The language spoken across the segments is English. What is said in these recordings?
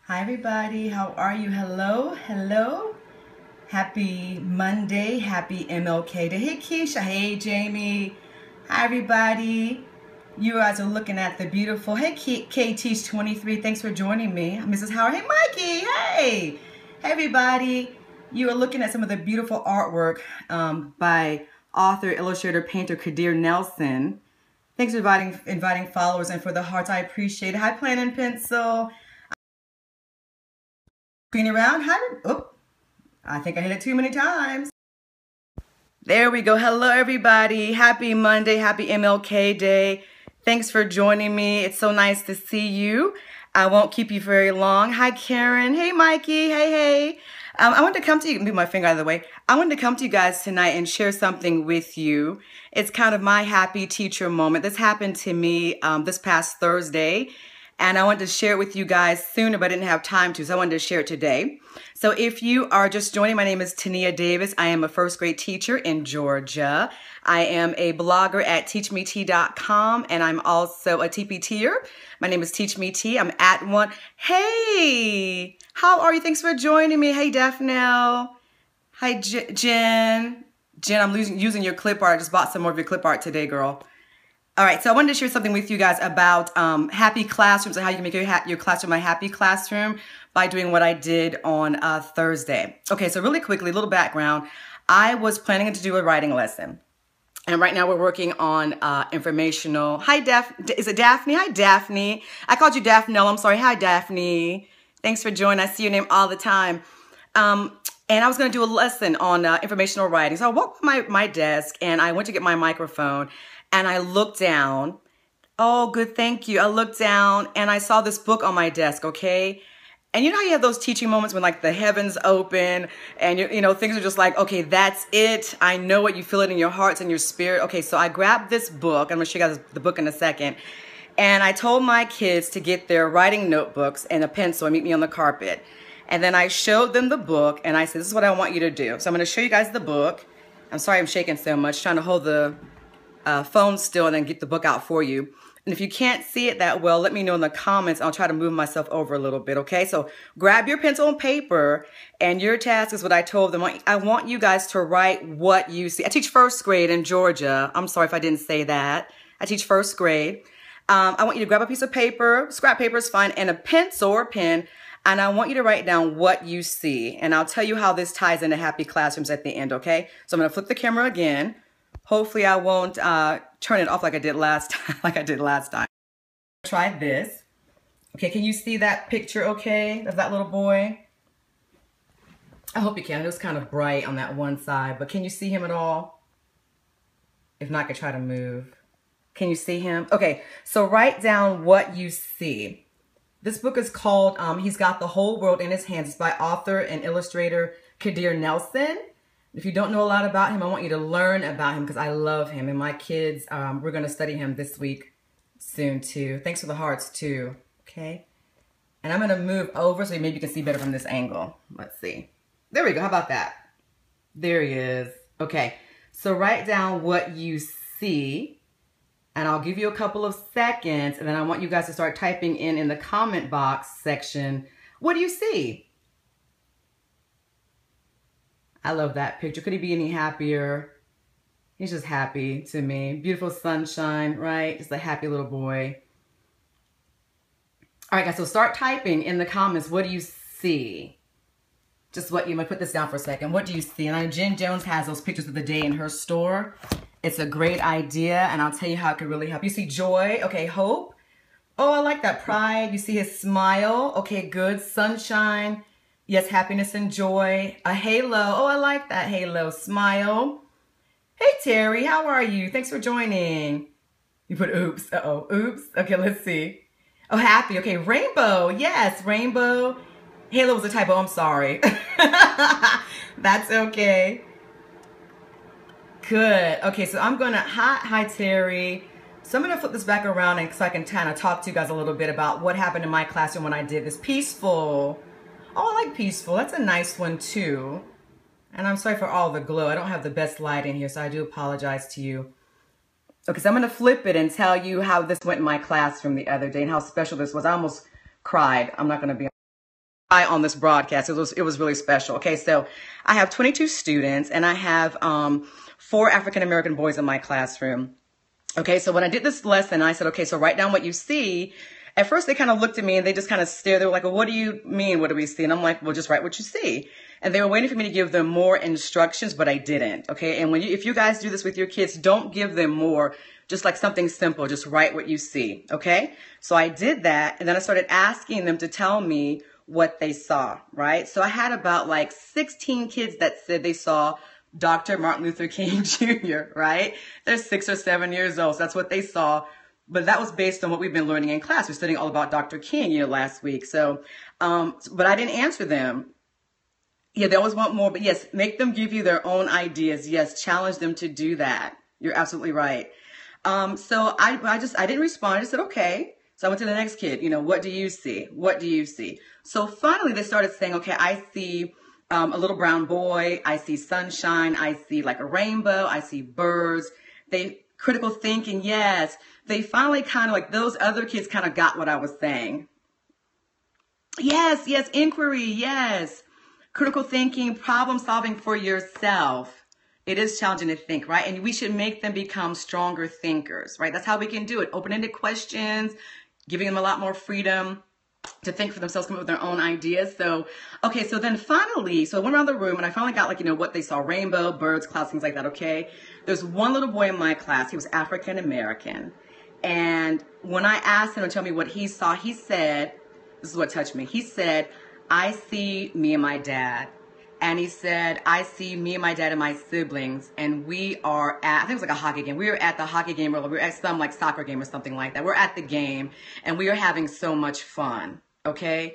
Hi everybody, how are you? Hello, hello. Happy Monday, happy MLK Day. Hey Keisha, hey Jamie. Hi everybody. You guys are looking at the beautiful, hey KT's23, thanks for joining me. Mrs. Howard, hey Mikey, hey. Hey everybody. You are looking at some of the beautiful artwork by author, illustrator, painter Kadir Nelson. Thanks for inviting followers and for the hearts, I appreciate it. Hi Plan and Pencil. Screen around. Hi. Oh, I think I hit it too many times. There we go. Hello, everybody. Happy Monday. Happy MLK Day. Thanks for joining me. It's so nice to see you. I won't keep you very long. Hi, Karen. Hey, Mikey. Hey, hey. I wanted to come to you. Move my finger out of the way. I wanted to come to you guys tonight and share something with you. It's kind of my happy teacher moment. This happened to me this past Thursday. And I wanted to share it with you guys sooner, but I didn't have time to, so I wanted to share it today. So if you are just joining, my name is Tania Davis. I am a first grade teacher in Georgia. I am a blogger at teachmet.com, and I'm also a TPTer. My name is Teach Me T. I'm at one. Hey, how are you? Thanks for joining me. Hey, Daphne. Hi, Jen. Jen, I'm using your clip art. I just bought some more of your clip art today, girl. All right, so I wanted to share something with you guys about happy classrooms and how you can make your classroom a happy classroom by doing what I did on Thursday. Okay, so really quickly, a little background. I was planning to do a writing lesson. And right now we're working on informational. Hi, is it Daphne? Hi, Daphne. I called you Daphne. I'm sorry. Hi, Daphne. Thanks for joining. I see your name all the time. And I was going to do a lesson on informational writing. So I walked by my desk and I went to get my microphone. And I looked down. Oh, good, thank you. I looked down and I saw this book on my desk, okay? And you know how you have those teaching moments when like the heavens open and you know things are just like, okay, that's it. I know what you feel it in your hearts and your spirit. Okay, so I grabbed this book. I'm gonna show you guys the book in a second. And I told my kids to get their writing notebooks and a pencil and meet me on the carpet. And then I showed them the book and I said, this is what I want you to do. So I'm gonna show you guys the book. I'm sorry I'm shaking so much, trying to hold the phone still and then get the book out for you. And if you can't see it that well, let me know in the comments. I'll try to move myself over a little bit, okay? So grab your pencil and paper, and your task is what I told them. I want you guys to write what you see. I teach first grade in Georgia. I'm sorry if I didn't say that. I teach first grade. I want you to grab a piece of paper, scrap paper is fine, and a pencil or pen, and I want you to write down what you see. And I'll tell you how this ties into happy classrooms at the end, okay? So I'm gonna flip the camera again. Hopefully I won't turn it off like I did last time. Try this. Okay, can you see that picture okay, of that little boy? I hope you can. It was kind of bright on that one side, but can you see him at all? If not, I could try to move. Can you see him? Okay, so write down what you see. This book is called He's Got the Whole World in His Hands. It's by author and illustrator Kadir Nelson. If you don't know a lot about him, I want you to learn about him because I love him. And my kids, we're going to study him this week soon too. Thanks for the hearts too, okay? And I'm going to move over so maybe you can see better from this angle. Let's see. There we go. How about that? There he is. Okay, so write down what you see. And I'll give you a couple of seconds. And then I want you guys to start typing in the comment box section. What do you see? I love that picture. Could he be any happier? He's just happy to me. Beautiful sunshine, right? Just a happy little boy. All right, guys, so start typing in the comments. What do you see? Just what you might put this down for a second. What do you see? And I know Jen Jones has those pictures of the day in her store. It's a great idea, and I'll tell you how it could really help. You see joy. Okay, hope. Oh, I like that. Pride. You see his smile. Okay, good. Sunshine. Yes, happiness and joy. A halo. Oh, I like that halo. Smile. Hey, Terry. How are you? Thanks for joining. You put oops. Uh-oh. Oops. Okay, let's see. Oh, happy. Okay, rainbow. Yes, rainbow. Halo was a typo. I'm sorry. That's okay. Good. Okay, so I'm going to... Hi, Terry. So I'm going to flip this back around and so I can kind of talk to you guys a little bit about what happened in my classroom when I did this. Peaceful. Oh, I like peaceful. That's a nice one too. And I'm sorry for all the glow. I don't have the best light in here, so I do apologize to you. Okay, so I'm going to flip it and tell you how this went in my classroom the other day and how special this was. I almost cried. I'm not going to be on this broadcast. It was really special. Okay, so I have 22 students and I have 4 African-American boys in my classroom. Okay, so when I did this lesson, I said, okay, so write down what you see. At first, they kind of looked at me and they just kind of stared. They were like, well, what do you mean? What do we see? And I'm like, well, just write what you see. And they were waiting for me to give them more instructions, but I didn't. Okay, and if you guys do this with your kids, don't give them more. Just like something simple, just write what you see. Okay, so I did that, and then I started asking them to tell me what they saw. Right, so I had about like 16 kids that said they saw Dr. Martin Luther King Jr., right? They're 6 or 7 years old, so that's what they saw. But that was based on what we've been learning in class. We're studying all about Dr. King, last week. So, but I didn't answer them. Yeah, they always want more, but yes, make them give you their own ideas. Yes, challenge them to do that. You're absolutely right. So I didn't respond. I just said, okay. So I went to the next kid, what do you see? What do you see? So finally they started saying, okay, I see a little brown boy. I see sunshine. I see like a rainbow. I see birds. Critical thinking. Yes. They finally kind of like those other kids kind of got what I was saying. Yes. Yes. Inquiry. Yes. Critical thinking, problem solving for yourself. It is challenging to think, right? And we should make them become stronger thinkers, right? That's how we can do it. Open-ended questions, giving them a lot more freedom to think for themselves, come up with their own ideas. So, okay, so then finally, so I went around the room and I finally got like, what they saw, rainbow, birds, clouds, things like that, okay? There's one little boy in my class, he was African American. And when I asked him to tell me what he saw, he said, this is what touched me. He said, I see me and my dad. And he said, I see me and my dad and my siblings, and we are at, I think it was like a hockey game. We were at the hockey game, or we were at some like soccer game or something like that. We're at the game, and we are having so much fun, okay?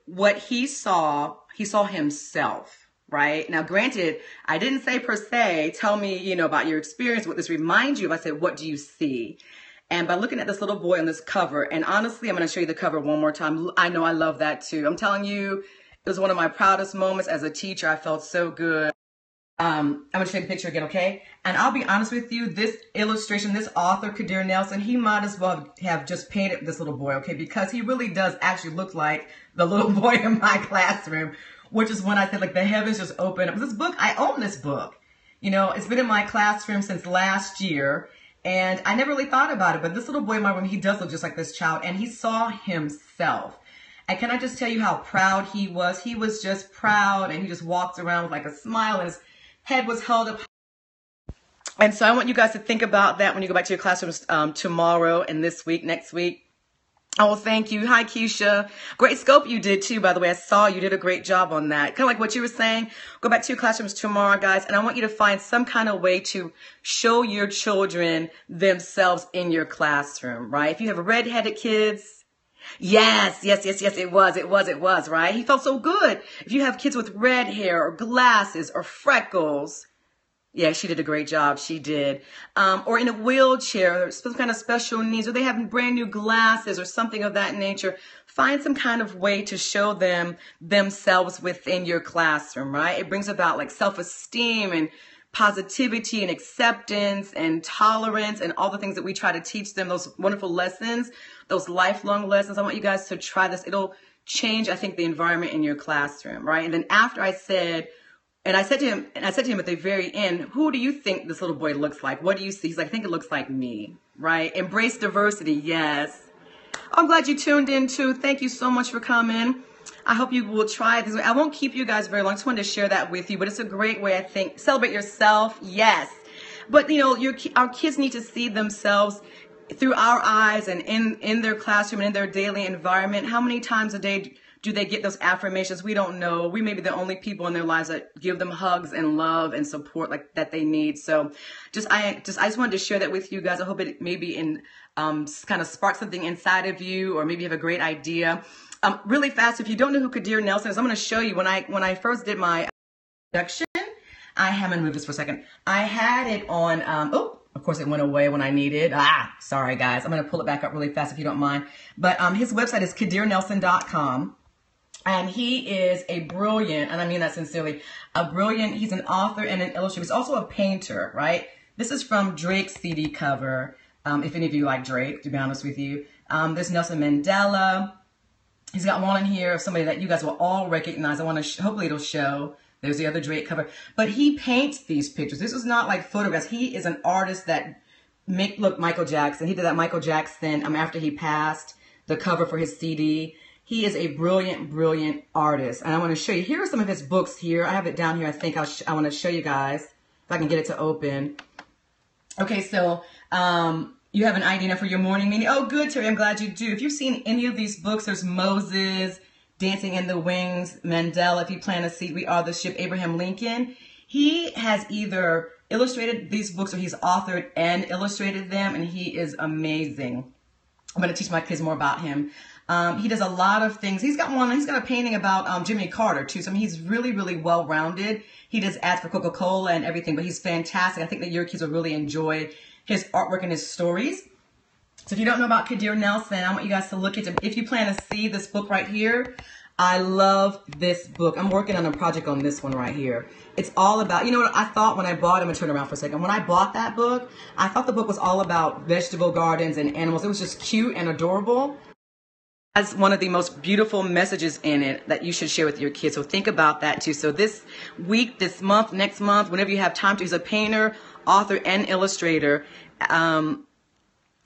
What he saw himself, right? Now, granted, I didn't say per se, tell me, about your experience, what this reminds you of. I said, what do you see? And by looking at this little boy on this cover, and honestly, I'm going to show you the cover one more time. I know I love that too. I'm telling you, it was one of my proudest moments as a teacher. I felt so good. I'm going to show you the picture again, okay? And I'll be honest with you, this illustration, this author, Kadir Nelson, he might as well have just painted this little boy, okay? Because he really does actually look like the little boy in my classroom, which is when I said, like, the heavens just opened up. This book, I own this book. It's been in my classroom since last year, and I never really thought about it. But this little boy in my room, he does look just like this child, and he saw himself. And can I just tell you how proud he was? He was just proud, and he just walked around with like a smile, and his head was held up. And so I want you guys to think about that when you go back to your classrooms tomorrow and this week, next week. Oh, thank you. Hi, Keisha. Great scope you did too, by the way. I saw you did a great job on that. Kind of like what you were saying. Go back to your classrooms tomorrow, guys, and I want you to find some kind of way to show your children themselves in your classroom, right? If you have redheaded kids, yes, it was, right? He felt so good. If you have kids with red hair or glasses or freckles, yeah, she did a great job. She did. Or in a wheelchair, or some kind of special needs, or they have brand new glasses or something of that nature. Find some kind of way to show them themselves within your classroom, right? It brings about like self-esteem and positivity and acceptance and tolerance and all the things that we try to teach them, those wonderful lessons, those lifelong lessons. I want you guys to try this. It'll change, I think, the environment in your classroom, right? And then after I said to him at the very end, who do you think this little boy looks like? What do you see? He's like, I think it looks like me, right? Embrace diversity, yes. I'm glad you tuned in too. Thank you so much for coming. I hope you will try this. I won't keep you guys very long. I just wanted to share that with you, but it's a great way, I think. Celebrate yourself, yes. But, our kids need to see themselves through our eyes and in their classroom and in their daily environment. How many times a day do they get those affirmations? We don't know. We may be the only people in their lives that give them hugs and love and support like that they need. So I just wanted to share that with you guys. I hope it maybe kind of spark something inside of you, or maybe you have a great idea. Really fast, if you don't know who Kadir Nelson is, I'm going to show you. When I first did my introduction, I have to move this for a second. I had it on, of course it went away when I needed. Sorry guys. I'm going to pull it back up really fast if you don't mind. But his website is kadirnelson.com. And he is a brilliant, and I mean that sincerely, he's an author and an illustrator. He's also a painter, right? This is from Drake's CD cover. If any of you like Drake, to be honest with you. There's Nelson Mandela. He's got one in here of somebody that you guys will all recognize. I want to, hopefully it'll show. There's the other Drake cover. But he paints these pictures. This was not like photographs. He is an artist that look, Michael Jackson. He did that Michael Jackson after he passed, the cover for his CD. He is a brilliant, brilliant artist. And I want to show you. Here are some of his books here. I have it down here. I think I want to show you guys if I can get it to open. Okay, so you have an idea now for your morning meeting. Oh, good, Terry. I'm glad you do. If you've seen any of these books, there's Moses, Dancing in the Wings, Mandela, If You Plant a Seed, We Are the Ship, Abraham Lincoln. He has either illustrated these books or he's authored and illustrated them, and he is amazing. I'm going to teach my kids more about him. He does a lot of things. He's got a painting about Jimmy Carter too. So I mean, he's really, really well-rounded. He does ads for Coca-Cola and everything, but he's fantastic. I think that your kids will really enjoy his artwork and his stories. So if you don't know about Kadir Nelson, I want you guys to look into, if you plan to see this book right here, I love this book. I'm working on a project on this one right here. It's all about, you know what I thought when I bought, I'm going to turn around for a second. When I bought that book, I thought the book was all about vegetable gardens and animals. It was just cute and adorable. It has one of the most beautiful messages in it that you should share with your kids. So think about that too. So this week, this month, next month, whenever you have time to, he's a painter, author, and illustrator.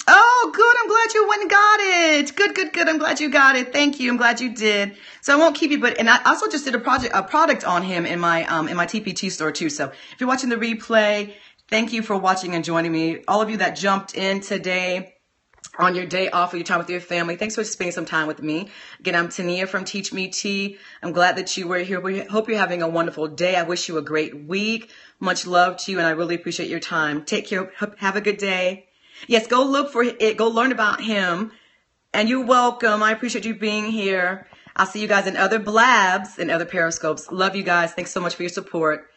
Oh, good. I'm glad you went and got it. Good, good, good. I'm glad you got it. Thank you. I'm glad you did. So I won't keep you, and I also just did a product on him in my TPT store too. So if you're watching the replay, thank you for watching and joining me. All of you that jumped in today on your day off or your time with your family, thanks for spending some time with me. Again, I'm Tania from Teach Me T. I'm glad that you were here. We hope you're having a wonderful day. I wish you a great week. Much love to you, and I really appreciate your time. Take care. Have a good day. Yes, go look for it. Go learn about him. And you're welcome. I appreciate you being here. I'll see you guys in other blabs and other periscopes. Love you guys. Thanks so much for your support.